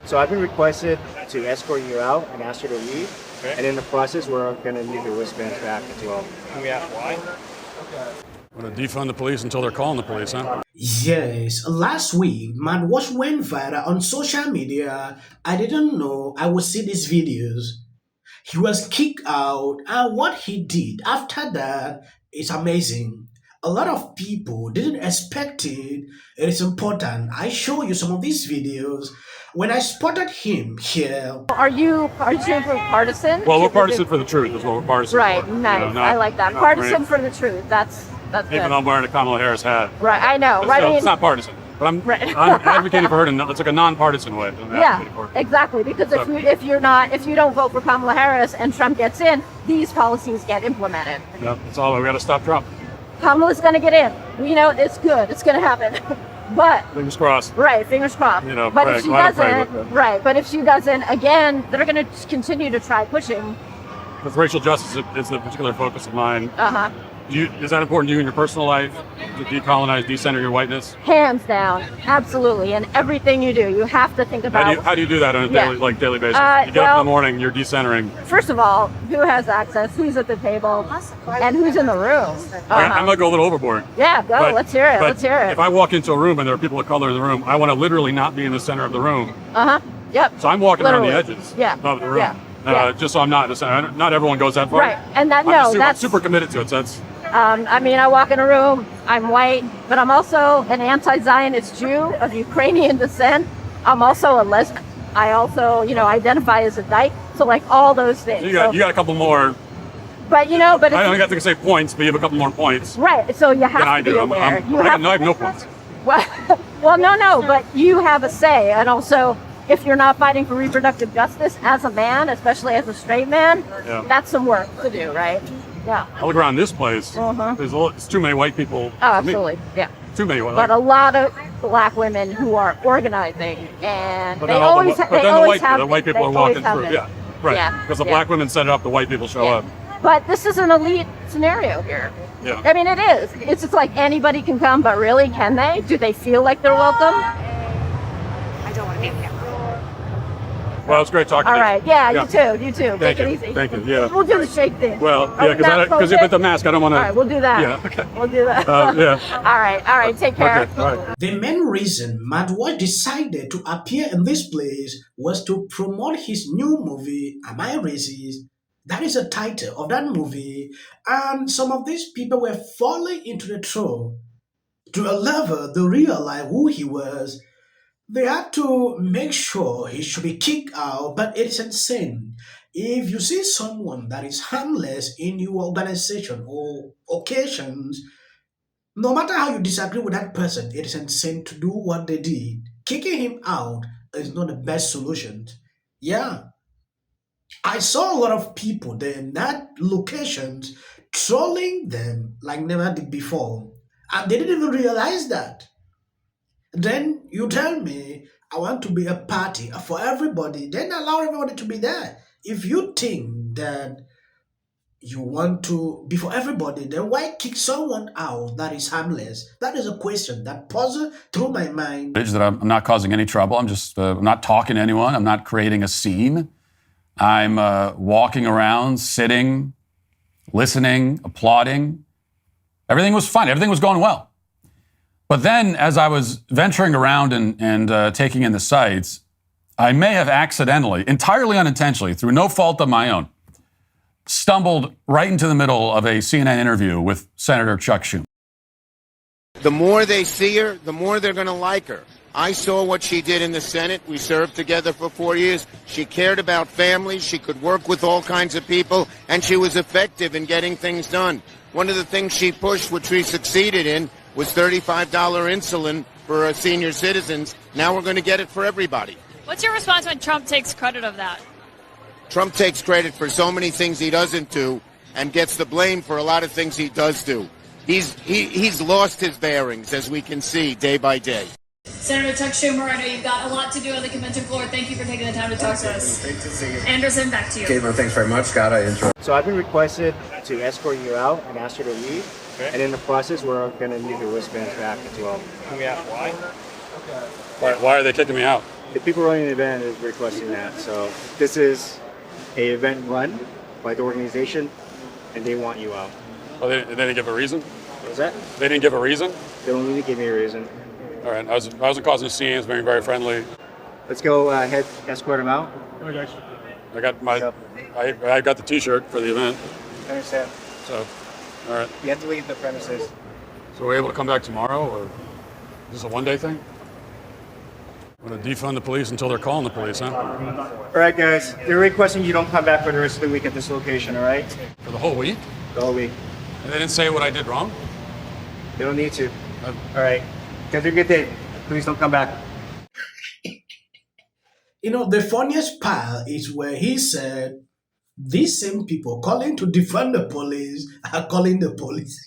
So I've been requested to escort you out and ask you to leave. Okay. And in the process, we're going to need your wristbands back as well. Can we ask why? Want to defund the police until they're calling the police, huh? Yes, last week, man, what went viral on social media, I didn't know I would see these videos. He was kicked out, and what he did after that is amazing. A lot of people didn't expect it. It is important. I show you some of these videos. When I spotted him here, Are you partisan? Well, we're partisan for the truth. Is what we're partisan Right, for. nice. You know, I like that. Partisan for the truth. That's Even good. though I'm wearing a Kamala Harris hat. Right, I know. Right. So it's not partisan. But I'm advocating for her to. It's like a non-partisan way. Yeah, exactly. Because if you don't vote for Kamala Harris and Trump gets in, these policies get implemented. Yeah, that's all. We got to stop Trump. Kamala's going to get in. We know it's good. It's going to happen. But Fingers crossed. right, fingers crossed. You know, but if she pray with doesn't, them. right? But if she doesn't, again, they're going to continue to try pushing. Because racial justice is the particular focus of mine. Uh huh. Is that important to you in your personal life? To decolonize, decenter your whiteness? Hands down, absolutely. And everything you do, you have to think about. How do you do that on a daily basis? You get up in the morning, you're decentering. First of all, who has access? Who's at the table? And who's in the room? I'm gonna go a little overboard. Yeah, go. But- Let's hear it. but Let's hear it. If I walk into a room and there are people of color in the room, I want to literally not be in the center of the room. Yep. So I'm walking Literally. around the edges of the room. Yeah. Just so I'm not in the center. Not everyone goes that far. Right. And that I'm super committed to it. So that's I mean, I walk in a room. I'm white, but I'm also an anti-Zionist Jew of Ukrainian descent. I'm also a lesbian. I also, identify as a dyke. So like all those things. so you got a couple more. But but I don't have to say points, but you have a couple more points. right. So you than have I to be do. aware. I have no points. Well, no, but you have a say, and also, if you're not fighting for reproductive justice as a man, especially as a straight man, that's some work to do, right? Yeah. I look around this place. There's too many white people. Oh, absolutely. Yeah. Too many white. But a lot of black women who are organizing, and But they then always have. the white people are walking through. It. Yeah, right. Yeah, Because the black women set it up, the white people show up. But this is an elite scenario here. Yeah. I mean, it is. It's just like anybody can come, but really, can they? Do they feel like they're welcome? I don't want to be in camera. Well, it's great talking All to you. right. Yeah, you too. Take it easy. Thank you. Yeah. We'll do the shake thing. Well, Are yeah, we not because supposed with to? the mask, I don't want to. All right, we'll do that. Yeah. Okay. We'll do that. Yeah. All right. Take care. Okay. All right. the main reason Matt Walsh decided to appear in this place was to promote his new movie, Am I Racist? That is the title of that movie. And some of these people were falling into the troll to a level they realized who he was. They had to make sure he should be kicked out, but it is insane. If you see someone that is harmless in your organization or occasions, no matter how you disagree with that person, it is insane to do what they did. Kicking him out is not the best solution. Yeah, I saw a lot of people there in that locations trolling them like never did before, and they didn't even realize that. Then you tell me I want to be a party for everybody, then allow everybody to be there. If you think that you want to be for everybody, then why kick someone out that is harmless? That is a question that puzzles through my mind. That I'm not causing any trouble. I'm just I'm not talking to anyone. I'm not creating a scene. I'm walking around, sitting, listening, applauding. Everything was fine. Everything was going well. But then, as I was venturing around and taking in the sights, I may have accidentally, entirely unintentionally, through no fault of my own, stumbled right into the middle of a CNN interview with Senator Chuck Schumer. The more they see her, the more they're going to like her. I saw what she did in the Senate. We served together for 4 years. She cared about families. She could work with all kinds of people, and she was effective in getting things done. One of the things she pushed, which we succeeded in, was $35 insulin for senior citizens. Now we're going to get it for everybody. What's your response when Trump takes credit of that? Trump takes credit for so many things he doesn't do and gets the blame for a lot of things he does do. He's lost his bearings, as we can see, day by day. Senator Chuck Schumer, I know you've got a lot to do on the convention floor. Thank you for taking the time to talk to us. Great to see you. Anderson, back to you. Caitlin, thanks very much. Scott, I enjoyed. So I've been requested to escort you out and ask you to leave. Okay. And in the process, we're going to need your wristbands back as well. Can we ask why? Why are they kicking me out? The people running the event is requesting that. So this is a event run by the organization, and they want you out. Oh, they didn't give a reason? What was that? They didn't give a reason? They don't need to give me a reason. All right, I wasn't causing scenes, being very friendly. Let's go head escort them out. I got I got the T-shirt for the event. I understand. So, all right. You have to leave the premises. So we're able to come back tomorrow, or is this a one-day thing? I'm gonna defund the police until they're calling the police, huh? All right, guys. They're requesting you don't come back for the rest of the week at this location. All right? For the whole week? The whole week. And they didn't say what I did wrong? They don't need to. All right. Guys, have a good day. Please don't come back. You know, the funniest part is where he said, these same people calling to defund the police are calling the police.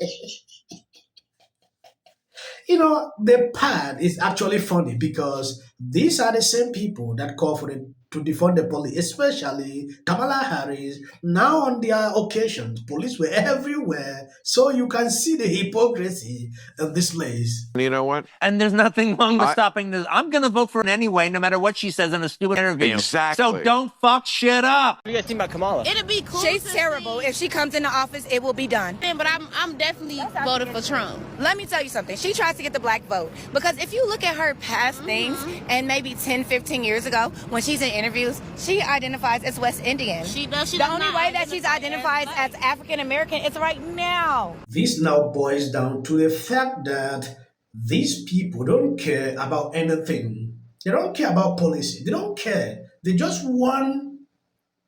You know, the part is actually funny because these are the same people that call for to defund the police, especially Kamala Harris. Now on their occasions, police were everywhere, so you can see the hypocrisy of this place. You know what? And there's nothing wrong with stopping this. I'm going to vote for it anyway, no matter what she says in a stupid interview. Exactly. So don't fuck shit up. What do you guys think about Kamala? It'll be cool. She's terrible. If she comes into office, it will be done. But I'm definitely voting for Trump. Let me tell you something. She tries to get the black vote. Because if you look at her past things, and maybe 10, 15 years ago, when she's in interviews, she identifies as West Indian. She does. The only way that she's identified as African American is right now. This now boils down to the fact that these people don't care about anything. They don't care about policy. They don't care. They just want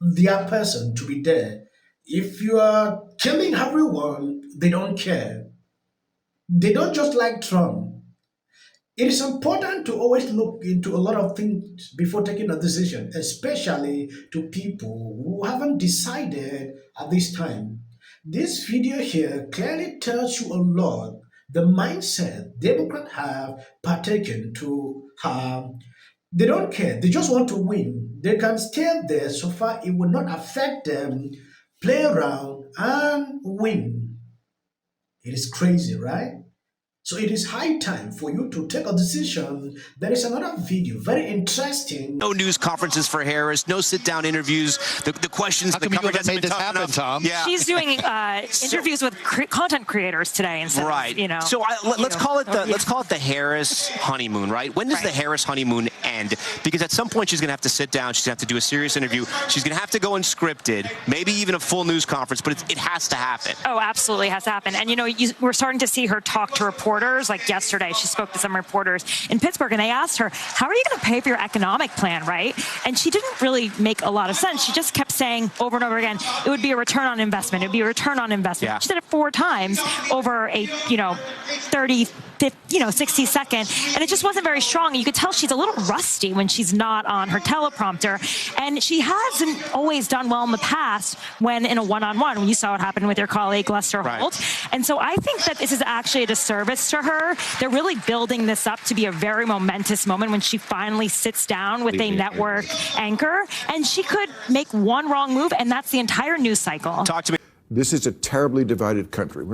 their person to be there. If you are killing everyone, they don't care. They don't just like Trump. It is important to always look into a lot of things before taking a decision, especially to people who haven't decided at this time. This video here clearly tells you a lot the mindset Democrats have partaken to harm. They don't care. They just want to win. They can stay there so far it will not affect them, play around and win. It is crazy, right? So it is high time for you to take a decision. There is another video, very interesting. No news conferences for Harris, no sit-down interviews. The questions, the coverage hasn't been tough enough. Tom? Yeah. She's doing interviews with content creators today instead right. of, So let's call it the Harris honeymoon, right? When does the Harris honeymoon end? Because at some point she's going to have to sit down. She's going to have to do a serious interview. She's going to have to go unscripted, maybe even a full news conference. But it has to happen. Oh, absolutely has to happen. And we're starting to see her talk to reporters. Like yesterday, she spoke to some reporters in Pittsburgh, and they asked her, "How are you going to pay for your economic plan?" Right? And she didn't really make a lot of sense. She just kept saying over and over again, "It would be a return on investment. It would be a return on investment." Yeah. She said it 4 times over a 30, 60 second, and it just wasn't very strong. You could tell she's a little rusty when she's not on her teleprompter, and she hasn't always done well in the past when in a one-on-one. When you saw what happened with your colleague Lester Holt, and so I think that this is actually a disservice to her. They're really building this up to be a very momentous moment when she finally sits down with a network anchor, and she could make one wrong move, and that's the entire news cycle. Talk to me. This is a terribly divided country.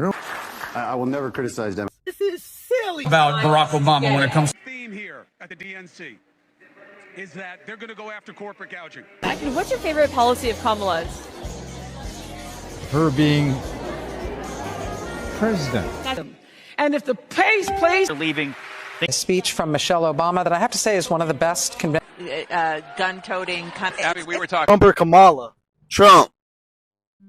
I will never criticize them. This is silly. About Barack Obama when it comes The theme here at the DNC is that they're going to go after corporate gouging. What's your favorite policy of Kamala's? Her being president. And if the pace plays... Leaving. A speech from Michelle Obama that I have to say is one of the best Gun-toting... We were talking... Trump or Kamala? Trump.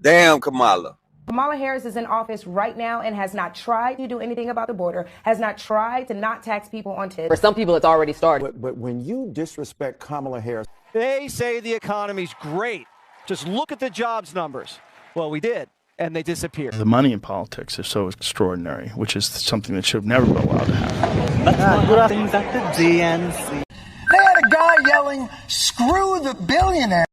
Damn Kamala. Kamala Harris is in office right now and has not tried to do anything about the border, has not tried to not tax people on tips. For some people, it's already started. But when you disrespect Kamala Harris... They say the economy's great. Just look at the jobs numbers. Well, we did, and they disappeared. The money in politics is so extraordinary, which is something that should have never been allowed to happen. That's what happens at the DNC. They had a guy yelling, "Screw the billionaire."